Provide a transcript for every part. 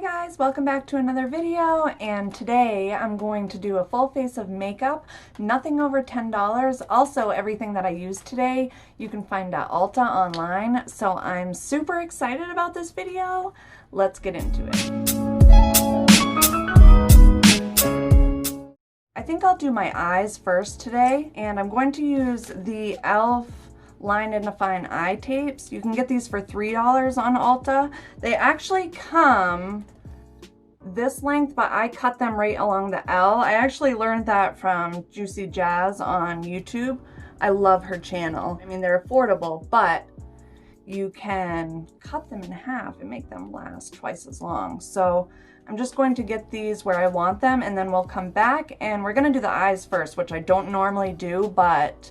Hi guys, welcome back to another video, and today I'm going to do a full face of makeup, nothing over $10. Also, everything that I used today you can find at Ulta online, so I'm super excited about this video. Let's get into it. I think I'll do my eyes first today, and I'm going to use the e.l.f. Line and Define eye tapes. You can get these for $3 on Ulta. They actually come this length, but I cut them right along the L. I actually learned that from Juicy Jazz on YouTube. I love her channel. I mean, they're affordable, but you can cut them in half and make them last twice as long. So I'm just going to get these where I want them, and then we'll come back and we're gonna do the eyes first, which I don't normally do, but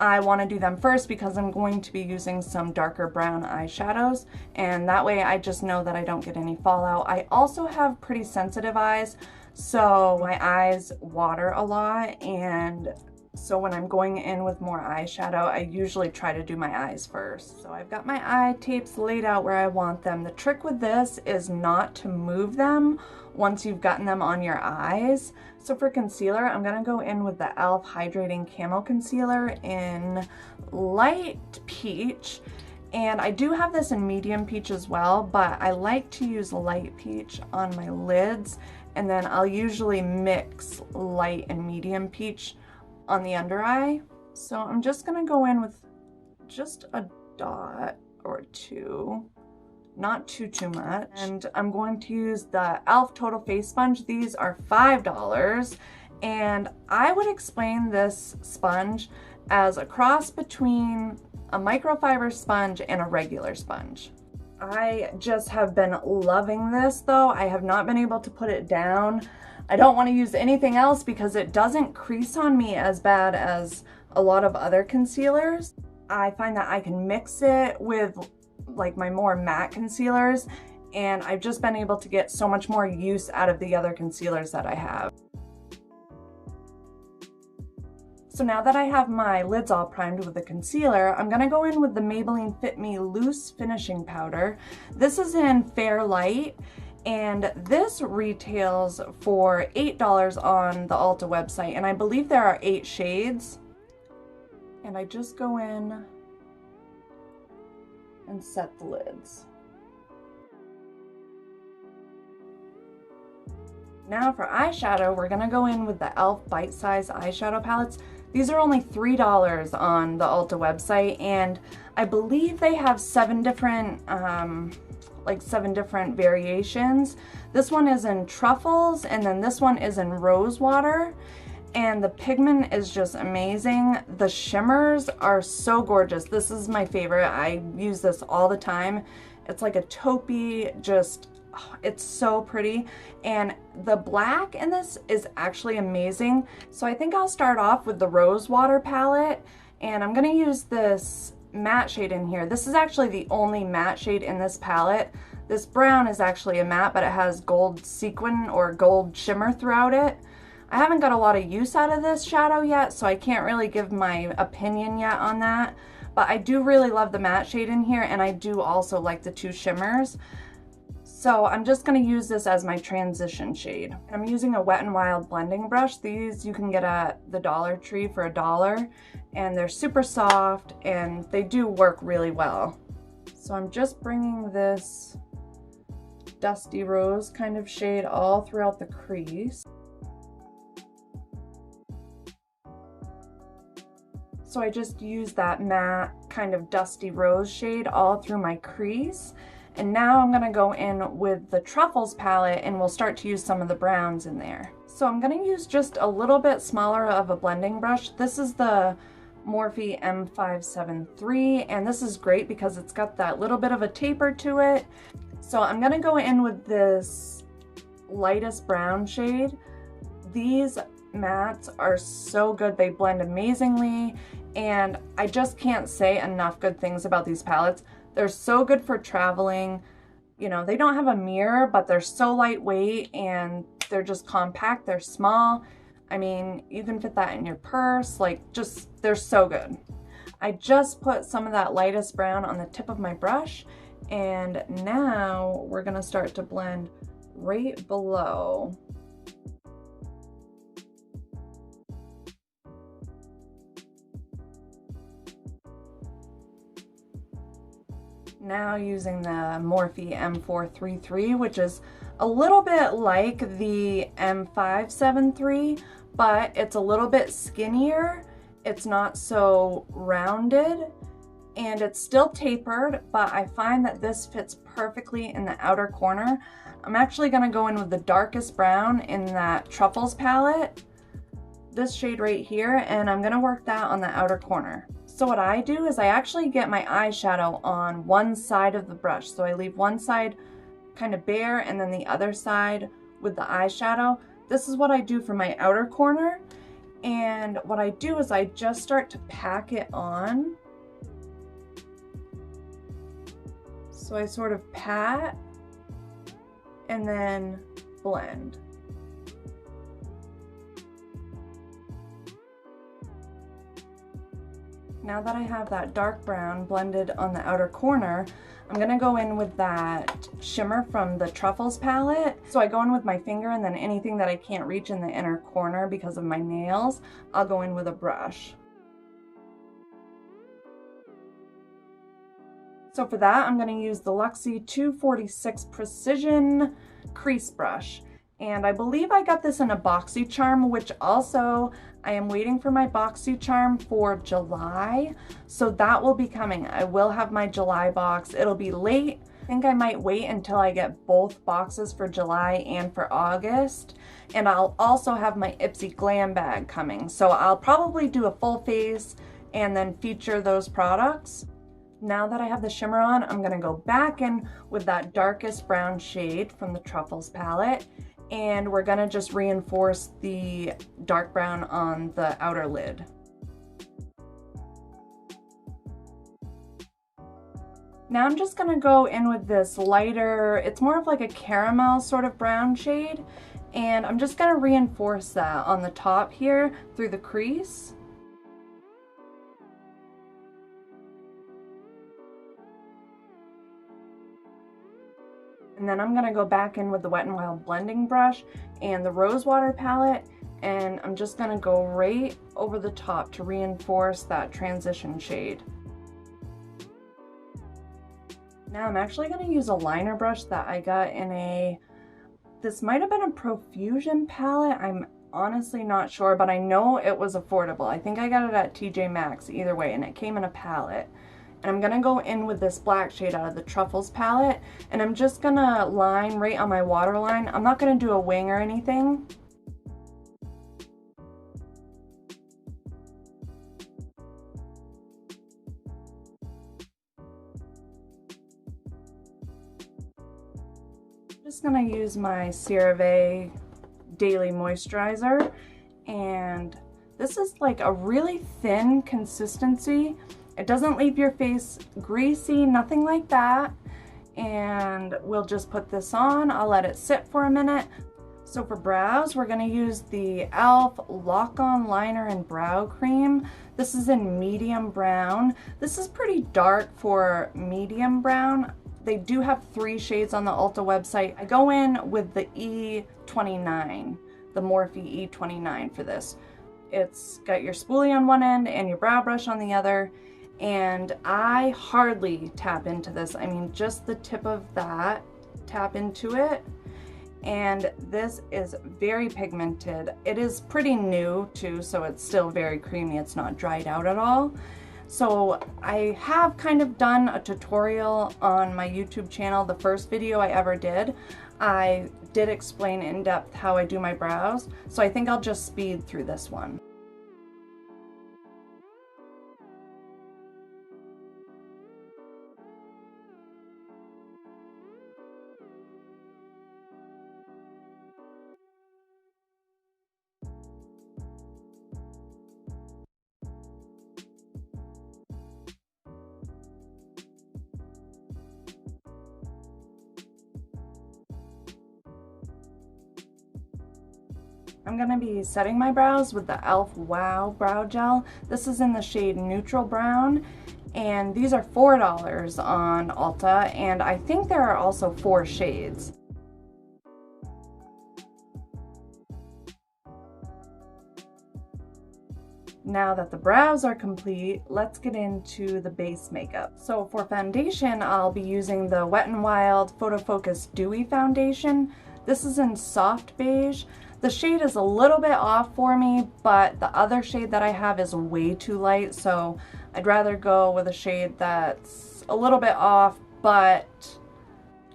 I want to do them first because I'm going to be using some darker brown eyeshadows, and that way I just know that I don't get any fallout. I also have pretty sensitive eyes, so my eyes water a lot, and so when I'm going in with more eyeshadow, I usually try to do my eyes first. So I've got my eye tapes laid out where I want them. The trick with this is not to move them once you've gotten them on your eyes. So for concealer, I'm gonna go in with the e.l.f. Hydrating Camo Concealer in light peach. And I do have this in medium peach as well, but I like to use light peach on my lids, and then I'll usually mix light and medium peach on the under eye. So I'm just gonna go in with just a dot or two, not too much. And I'm going to use the e.l.f. Total Face Sponge. These are $5, and I would explain this sponge as a cross between a microfiber sponge and a regular sponge. I just have been loving this though. I have not been able to put it down. I don't want to use anything else because it doesn't crease on me as bad as a lot of other concealers. I find that I can mix it with like my more matte concealers, and I've just been able to get so much more use out of the other concealers that I have. So now that I have my lids all primed with the concealer, I'm gonna go in with the Maybelline Fit Me Loose Finishing Powder. This is in Fair Light, and this retails for $8 on the Ulta website, and I believe there are 8 shades. And I just go in and set the lids. Now for eyeshadow, we're gonna go in with the e.l.f. Bite Size eyeshadow palettes. These are only $3 on the Ulta website, and I believe they have 7 different variations. This one is in truffles, and then this one is in rose water, and the pigment is just amazing. The shimmers are so gorgeous. This is my favorite. I use this all the time. It's like a taupey, just, oh, it's so pretty. And the black in this is actually amazing. So I think I'll start off with the rose water palette, and I'm gonna use this matte shade in here. This is actually the only matte shade in this palette. This brown is actually a matte, but it has gold sequin or gold shimmer throughout it. I haven't got a lot of use out of this shadow yet, so I can't really give my opinion yet on that. But I do really love the matte shade in here, and I do also like the 2 shimmers. So I'm just gonna use this as my transition shade. I'm using a Wet n Wild blending brush. These you can get at the Dollar Tree for $1, and they're super soft, and they do work really well. So I'm just bringing this dusty rose kind of shade all throughout the crease. So I just use that matte kind of dusty rose shade all through my crease. And now I'm gonna go in with the Truffles palette, and we'll start to use some of the browns in there. So I'm gonna use just a little bit smaller of a blending brush. This is the Morphe M573, and this is great because it's got that little bit of a taper to it. So I'm gonna go in with this lightest brown shade. These mattes are so good. They blend amazingly, and I just can't say enough good things about these palettes. They're so good for traveling. You know, they don't have a mirror, but they're so lightweight, and they're just compact. They're small. I mean, you can fit that in your purse. Like, just, they're so good. I just put some of that lightest brown on the tip of my brush, and now we're gonna start to blend right below. Now using the Morphe M433, which is a little bit like the M573, but it's a little bit skinnier. It's not so rounded, and it's still tapered, but I find that this fits perfectly in the outer corner. I'm actually gonna go in with the darkest brown in that Truffles palette, this shade right here, and I'm gonna work that on the outer corner. So what I do is I actually get my eyeshadow on one side of the brush. So I leave one side kind of bare and then the other side with the eyeshadow. This is what I do for my outer corner. And what I do is I just start to pack it on. So I sort of pat and then blend. Now that I have that dark brown blended on the outer corner, I'm gonna go in with that shimmer from the Truffles palette. So I go in with my finger, and then anything that I can't reach in the inner corner because of my nails, I'll go in with a brush. So for that, I'm gonna use the Luxie 246 Precision Crease Brush. And I believe I got this in a BoxyCharm, which also I am waiting for my BoxyCharm for July. So that will be coming. I will have my July box. It'll be late. I think I might wait until I get both boxes for July and for August. And I'll also have my Ipsy Glam bag coming. So I'll probably do a full face and then feature those products. Now that I have the shimmer on, I'm gonna go back in with that darkest brown shade from the Truffles palette, and we're gonna just reinforce the dark brown on the outer lid. Now I'm just gonna go in with this lighter, it's more of like a caramel sort of brown shade, and I'm just gonna reinforce that on the top here through the crease. And then I'm gonna go back in with the Wet n Wild blending brush and the Rosewater palette, and I'm just gonna go right over the top to reinforce that transition shade. Now I'm actually gonna use a liner brush that I got in this might have been a Profusion palette, I'm honestly not sure, but I know it was affordable. I think I got it at TJ Maxx either way, and it came in a palette. And I'm gonna go in with this black shade out of the Truffles palette, and I'm just gonna line right on my waterline. I'm not gonna do a wing or anything. Just gonna use my CeraVe Daily Moisturizer, and this is like a really thin consistency. It doesn't leave your face greasy, nothing like that. And we'll just put this on. I'll let it sit for a minute. So for brows, we're gonna use the e.l.f. Lock-On Liner and Brow Cream. This is in medium brown. This is pretty dark for medium brown. They do have 3 shades on the Ulta website. I go in with the E29, the Morphe E29 for this. It's got your spoolie on one end and your brow brush on the other. And I hardly tap into this. I mean, just the tip of that, tap into it. And this is very pigmented. It is pretty new too, so it's still very creamy. It's not dried out at all. So I have kind of done a tutorial on my YouTube channel. The first video I ever did, I did explain in depth how I do my brows. So I think I'll just speed through this one. I'm gonna be setting my brows with the e.l.f. Wow Brow Gel. This is in the shade Neutral Brown, and these are $4 on Ulta, and I think there are also 4 shades. Now that the brows are complete, let's get into the base makeup. So for foundation, I'll be using the Wet n Wild Photo Focus Dewy Foundation. This is in soft beige. The shade is a little bit off for me, but the other shade that I have is way too light, so I'd rather go with a shade that's a little bit off, but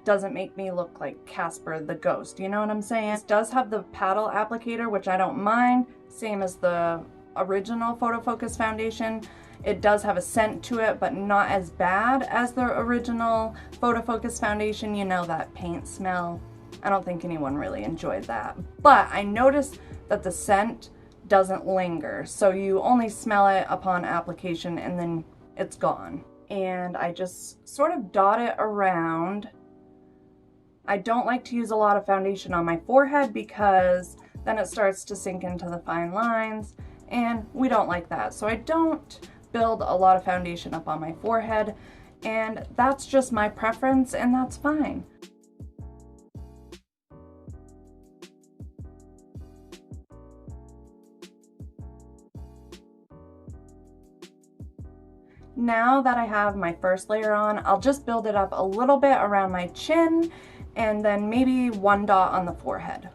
doesn't make me look like Casper the Ghost, you know what I'm saying? This does have the paddle applicator, which I don't mind, same as the original Photo Focus foundation. It does have a scent to it, but not as bad as the original Photo Focus foundation. You know, that paint smell. I don't think anyone really enjoyed that. But I noticed that the scent doesn't linger, so you only smell it upon application and then it's gone. And I just sort of dot it around. I don't like to use a lot of foundation on my forehead because then it starts to sink into the fine lines, and we don't like that. So I don't build a lot of foundation up on my forehead, and that's just my preference, and that's fine. Now that I have my first layer on, I'll just build it up a little bit around my chin and then maybe one dot on the forehead.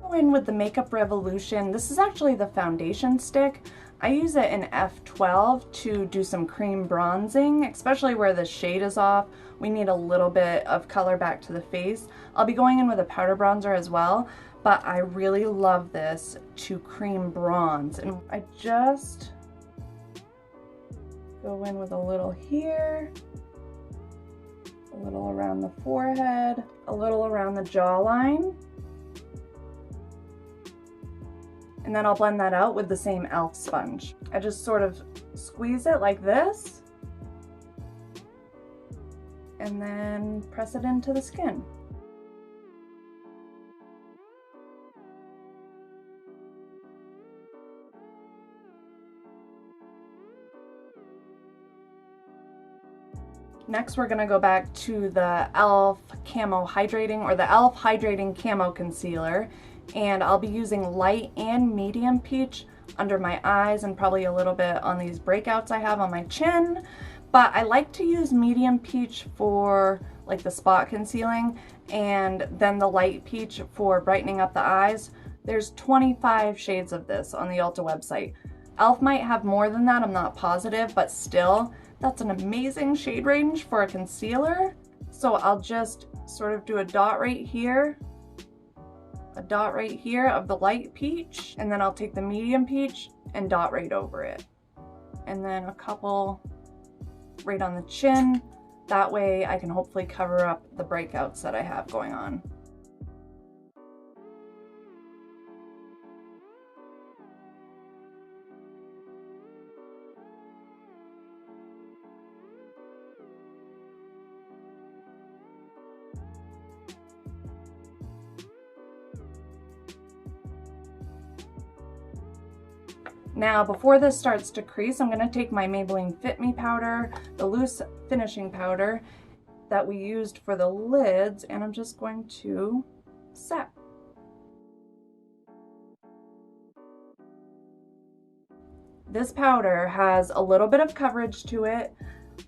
Go in with the Makeup Revolution. This is actually the foundation stick. I use it in F12 to do some cream bronzing, especially where the shade is off. We need a little bit of color back to the face. I'll be going in with a powder bronzer as well, but I really love this to cream bronze. And I just go in with a little here, a little around the forehead, a little around the jawline. And then I'll blend that out with the same e.l.f. sponge. I just sort of squeeze it like this and then press it into the skin. Next, we're gonna go back to the e.l.f. Camo Hydrating, or the e.l.f. Hydrating Camo Concealer. And I'll be using light and medium peach under my eyes and probably a little bit on these breakouts I have on my chin. But I like to use medium peach for like the spot concealing, and then the light peach for brightening up the eyes. There's 25 shades of this on the Ulta website. e.l.f. might have more than that, I'm not positive, but still, that's an amazing shade range for a concealer. So I'll just sort of do a dot right here, a dot right here of the light peach, and then I'll take the medium peach and dot right over it. And then a couple right on the chin. That way I can hopefully cover up the breakouts that I have going on. Now, before this starts to crease, I'm gonna take my Maybelline Fit Me powder, the loose finishing powder that we used for the lids, and I'm just going to set. This powder has a little bit of coverage to it,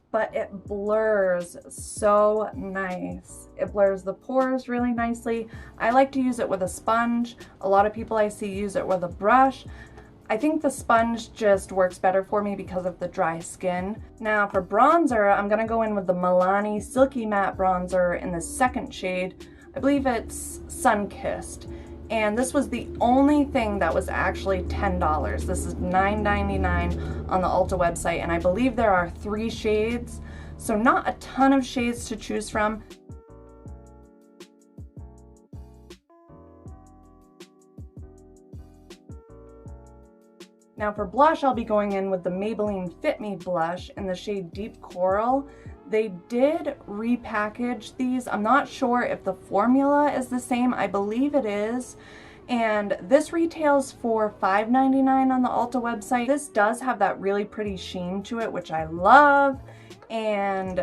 but it blurs so nice. It blurs the pores really nicely. I like to use it with a sponge. A lot of people I see use it with a brush. I think the sponge just works better for me because of the dry skin. Now for bronzer, I'm gonna go in with the Milani Silky Matte Bronzer in the second shade. I believe it's Sun-Kissed. And this was the only thing that was actually $10. This is $9.99 on the Ulta website, and I believe there are 3 shades, so not a ton of shades to choose from. Now for blush, I'll be going in with the Maybelline Fit Me blush in the shade Deep Coral. They did repackage these. I'm not sure if the formula is the same. I believe it is. And this retails for $5.99 on the Ulta website. This does have that really pretty sheen to it, which I love. and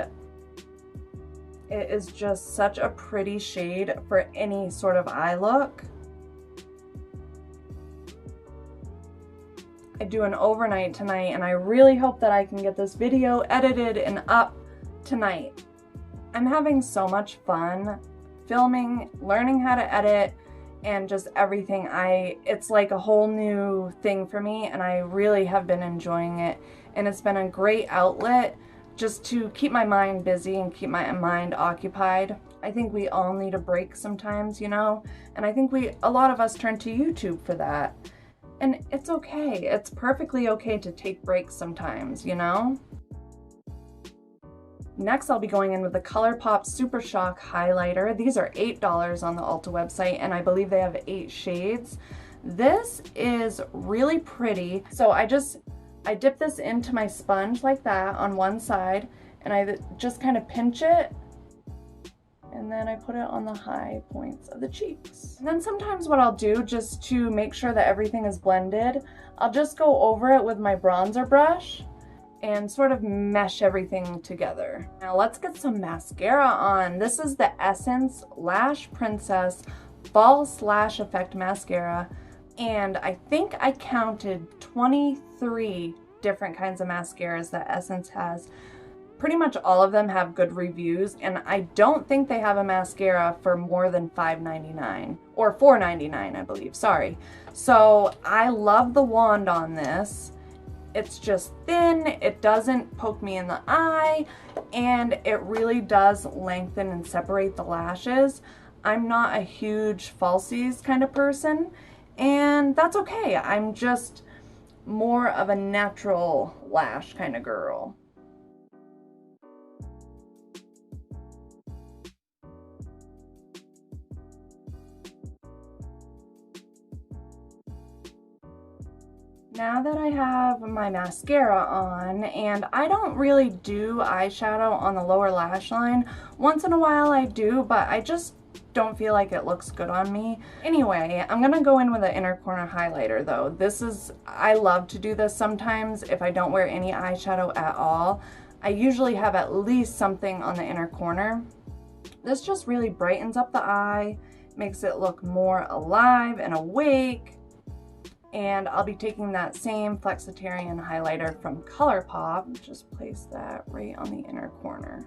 it is just such a pretty shade for any sort of eye look. I do an overnight tonight, and I really hope that I can get this video edited and up tonight. I'm having so much fun filming, learning how to edit, and just everything. It's like a whole new thing for me, and I really have been enjoying it. And it's been a great outlet just to keep my mind busy and keep my mind occupied. I think we all need a break sometimes, you know? And I think a lot of us turn to YouTube for that. And it's okay. It's perfectly okay to take breaks sometimes, you know? Next, I'll be going in with the ColourPop Super Shock highlighter. These are $8 on the Ulta website, and I believe they have 8 shades. This is really pretty. So I dip this into my sponge like that on one side, and I just kind of pinch it, and then I put it on the high points of the cheeks. And then sometimes what I'll do, just to make sure that everything is blended, I'll just go over it with my bronzer brush and sort of mesh everything together. Now let's get some mascara on. This is the Essence Lash Princess False Lash Effect Mascara, and I think I counted 23 different kinds of mascaras that Essence has. Pretty much all of them have good reviews, and I don't think they have a mascara for more than $5.99 or $4.99, I believe, sorry. So I love the wand on this. It's just thin, it doesn't poke me in the eye, and it really does lengthen and separate the lashes. I'm not a huge falsies kind of person, and that's okay. I'm just more of a natural lash kind of girl. Now that I have my mascara on, and I don't really do eyeshadow on the lower lash line. Once in a while I do, but I just don't feel like it looks good on me. Anyway, I'm gonna go in with an inner corner highlighter though. I love to do this sometimes if I don't wear any eyeshadow at all. I usually have at least something on the inner corner. This just really brightens up the eye, makes it look more alive and awake. And I'll be taking that same Flexitarian highlighter from ColourPop, just place that right on the inner corner.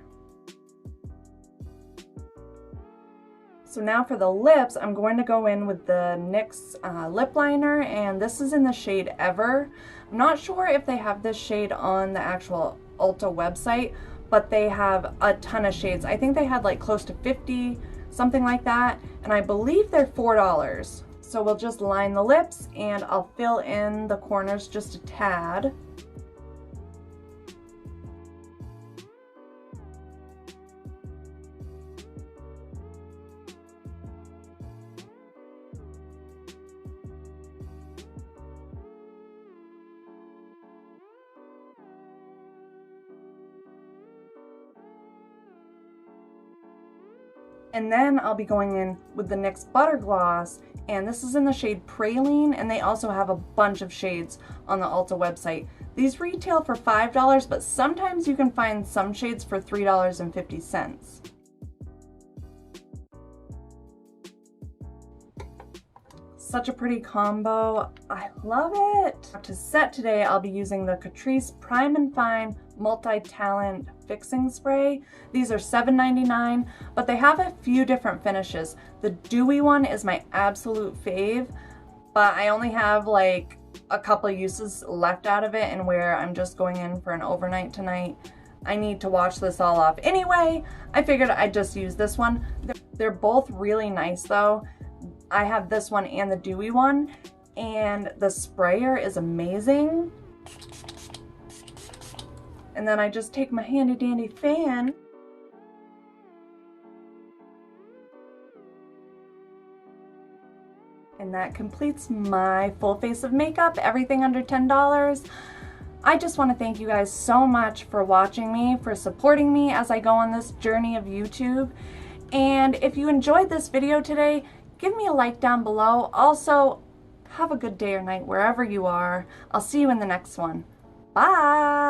So now for the lips, I'm going to go in with the NYX lip liner, and this is in the shade Ever. I'm not sure if they have this shade on the actual Ulta website, but they have a ton of shades. I think they had like close to 50, something like that, and I believe they're $4. So we'll just line the lips, and I'll fill in the corners just a tad. And then I'll be going in with the NYX Butter Gloss, and this is in the shade Praline, and they also have a bunch of shades on the Ulta website. These retail for $5, but sometimes you can find some shades for $3.50. Such a pretty combo. I love it. To set today, I'll be using the Catrice Prime and Fine Multi-Talent Fixing Spray. These are $7.99, but they have a few different finishes. The dewy one is my absolute fave, but I only have like a couple uses left out of it, and where I'm just going in for an overnight tonight, I need to wash this all off anyway. I figured I'd just use this one. They're both really nice though. I have this one and the dewy one, and the sprayer is amazing. And then I just take my handy dandy fan and that completes my full face of makeup, everything under $10. I just want to thank you guys so much for watching me, for supporting me as I go on this journey of YouTube. And if you enjoyed this video today, give me a like down below. Also, have a good day or night wherever you are. I'll see you in the next one. Bye!